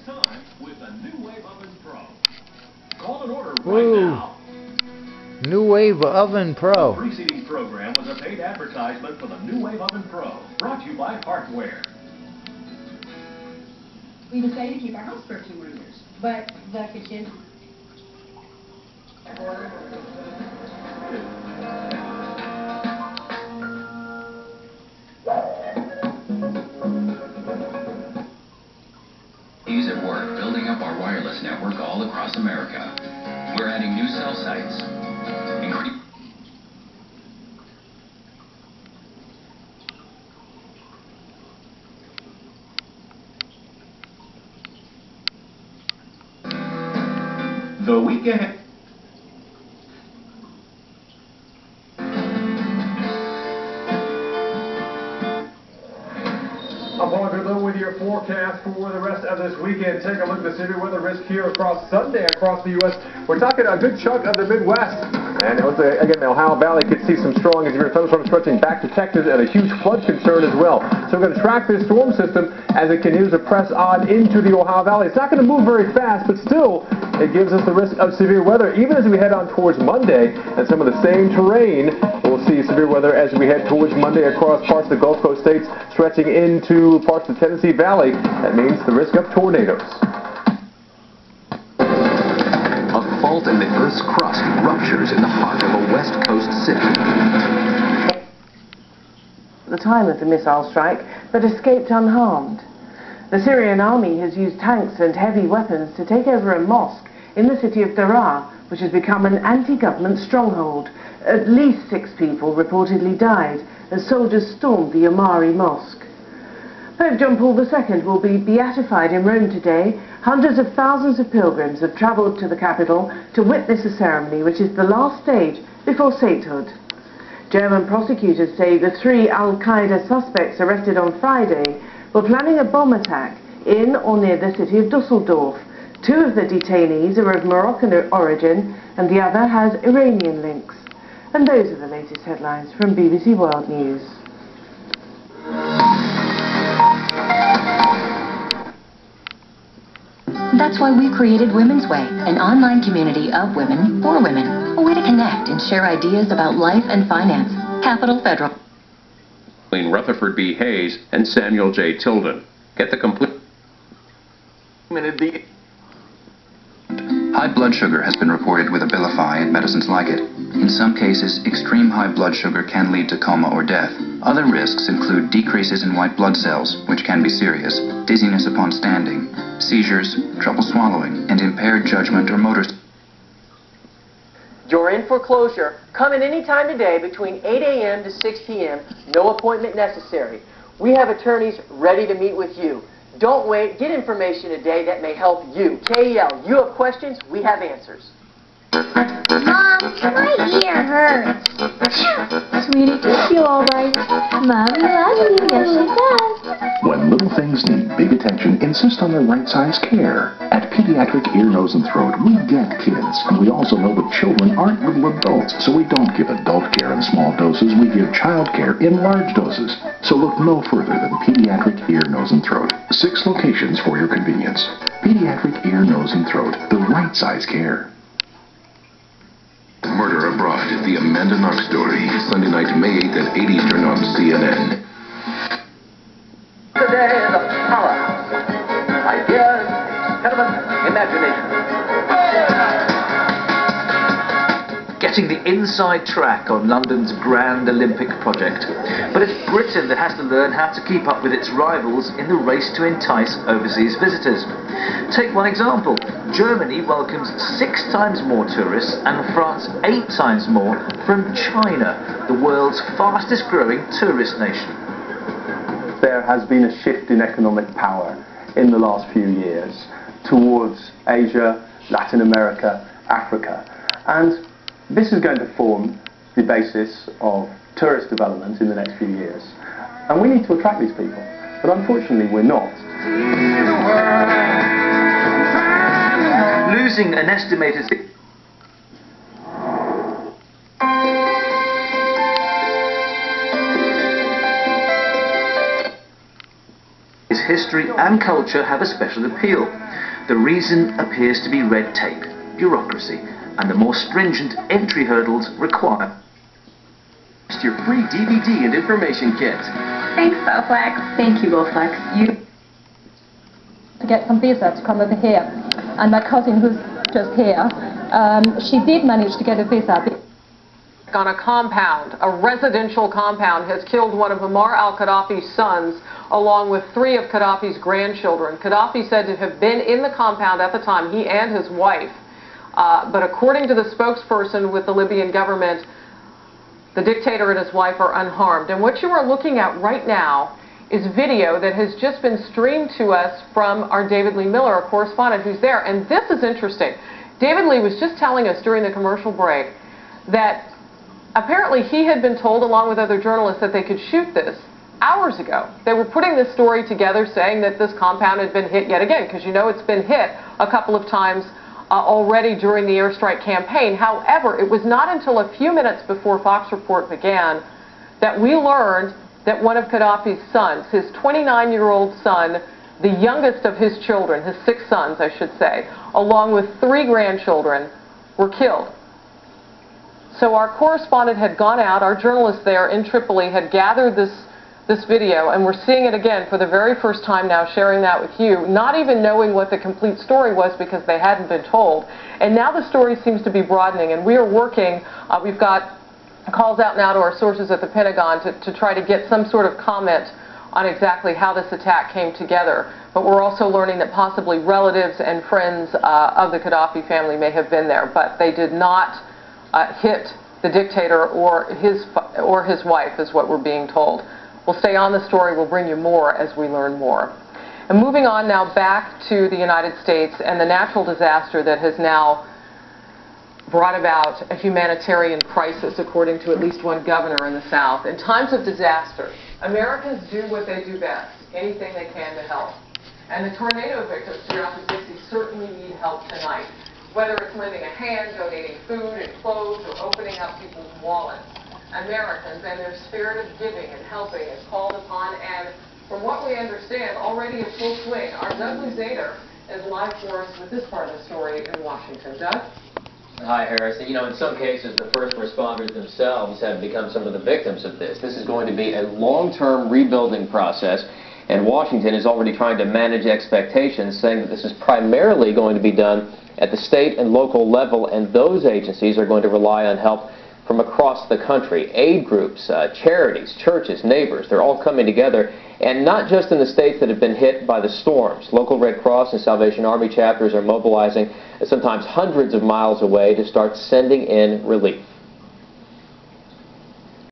time with the New Wave Oven Pro. Call an order right now. New Wave Oven Pro. The preceding program was a paid advertisement for the New Wave Oven Pro, brought to you by Hardware. We decided to keep our house for a few more years, but the kitchen. He's at work building up our wireless network all across America. We're adding new cell sites. The weekend. With your forecast for the rest of this weekend, take a look at the severe weather risk here across Sunday across the U.S. We're talking a good chunk of the Midwest. And again, the Ohio Valley could see some strong and severe thunderstorms stretching back to Texas and a huge flood concern as well. So we're going to track this storm system as it continues to press on into the Ohio Valley. It's not going to move very fast, but still, it gives us the risk of severe weather even as we head on towards Monday. And some of the same terrain, we'll see severe weather as we head towards Monday across parts of the Gulf Coast states, stretching into parts of the Tennessee Valley. That means the risk of tornadoes. A fault in the Earth's crust ruptures in the heart of a West Coast city. At the time of the missile strike, but escaped unharmed. The Syrian army has used tanks and heavy weapons to take over a mosque in the city of Daraa, which has become an anti-government stronghold. At least 6 people reportedly died as soldiers stormed the Omari Mosque. Pope John Paul II will be beatified in Rome today. Hundreds of thousands of pilgrims have travelled to the capital to witness a ceremony which is the last stage before sainthood. German prosecutors say the 3 al-Qaeda suspects arrested on Friday were planning a bomb attack in or near the city of Dusseldorf. 2 of the detainees are of Moroccan origin and the other has Iranian links. And those are the latest headlines from BBC World News. That's why we created Women's Way, an online community of women for women. A way to connect and share ideas about life and finance. Capital Federal. Rutherford B. Hayes and Samuel J. Tilden. Get the complete... High blood sugar has been reported with Abilify and medicines like it. In some cases, extreme high blood sugar can lead to coma or death. Other risks include decreases in white blood cells, which can be serious, dizziness upon standing, seizures, trouble swallowing, and impaired judgment or motor. You're in foreclosure. Come in any time today between 8 a.m. to 6 p.m. No appointment necessary. We have attorneys ready to meet with you. Don't wait. Get information today that may help you. KEL, you have questions, we have answers. Mom, my ear hurts. Sweetie, do you feel all right? Mom loves you. Yes, she does. When little things need big attention, insist on the right size care. At Pediatric Ear, Nose, and Throat, we get kids, and we also know that children aren't little adults, so we don't give adult care in small doses, we give child care in large doses. So look no further than Pediatric Ear, Nose, and Throat. 6 locations for your convenience. Pediatric Ear, Nose, and Throat, the right size care. Murder Abroad, the Amanda Knox story, Sunday night, May 8th at 8 Eastern on CNN. Today, the powerhouse. Ideas, experiment, imagination. Getting the inside track on London's grand Olympic project. But it's Britain that has to learn how to keep up with its rivals in the race to entice overseas visitors. Take one example. Germany welcomes 6 times more tourists and France 8 times more from China, the world's fastest growing tourist nation. There has been a shift in economic power in the last few years towards Asia, Latin America, Africa. And this is going to form the basis of tourist development in the next few years. And we need to attract these people. But unfortunately, we're not. Losing an estimated... is history and culture have a special appeal. The reason appears to be red tape, bureaucracy, and the more stringent entry hurdles required. Your free DVD and information kit. Thanks, Bowflex. Thank you, Bowflex. To get some visa to come over here. And my cousin, who's just here, she did manage to get a visa. On a compound, a residential compound, has killed one of Muammar al-Khadaffi's sons, along with 3 of Khadaffi's grandchildren. Khadaffi said to have been in the compound at the time, he and his wife. But according to the spokesperson with the Libyan government, the dictator and his wife are unharmed. And what you are looking at right now is video that has just been streamed to us from our David Lee Miller, our correspondent, who's there. And this is interesting. David Lee was just telling us during the commercial break that apparently he had been told, along with other journalists, that they could shoot this hours ago. They were putting this story together saying that this compound had been hit yet again, because you know it's been hit a couple of times already during the airstrike campaign. However, it was not until a few minutes before Fox Report began that we learned that one of Khadaffi's sons, his 29-year-old son, the youngest of his children, his 6 sons, I should say, along with 3 grandchildren, were killed. So our correspondent had gone out, our journalist there in Tripoli had gathered this video, and we're seeing it again for the very first time now, sharing that with you, not even knowing what the complete story was because they hadn't been told. And now the story seems to be broadening, and we are working, we've got calls out now to our sources at the Pentagon to try to get some sort of comment on exactly how this attack came together. But we're also learning that possibly relatives and friends of the Khadaffi family may have been there, but they did not hit the dictator or his wife, is what we're being told. We'll stay on the story. We'll bring you more as we learn more. And moving on now back to the United States and the natural disaster that has now brought about a humanitarian crisis, according to at least one governor in the South. In times of disaster, Americans do what they do best, anything they can to help. And the tornado victims throughout the 60s certainly need help tonight, whether it's lending a hand, donating food and clothes, or opening up people's wallets. Americans and their spirit of giving and helping is called upon, and from what we understand, already in full swing. Our Doug Zader is live for us with this part of the story in Washington. Doug? Hi, Harris. You know, in some cases, the first responders themselves have become some of the victims of this. This is going to be a long-term rebuilding process, and Washington is already trying to manage expectations, saying that this is primarily going to be done at the state and local level, and those agencies are going to rely on help from across the country. Aid groups, charities, churches, neighbors, they're all coming together, and not just in the states that have been hit by the storms. Local Red Cross and Salvation Army chapters are mobilizing sometimes hundreds of miles away to start sending in relief.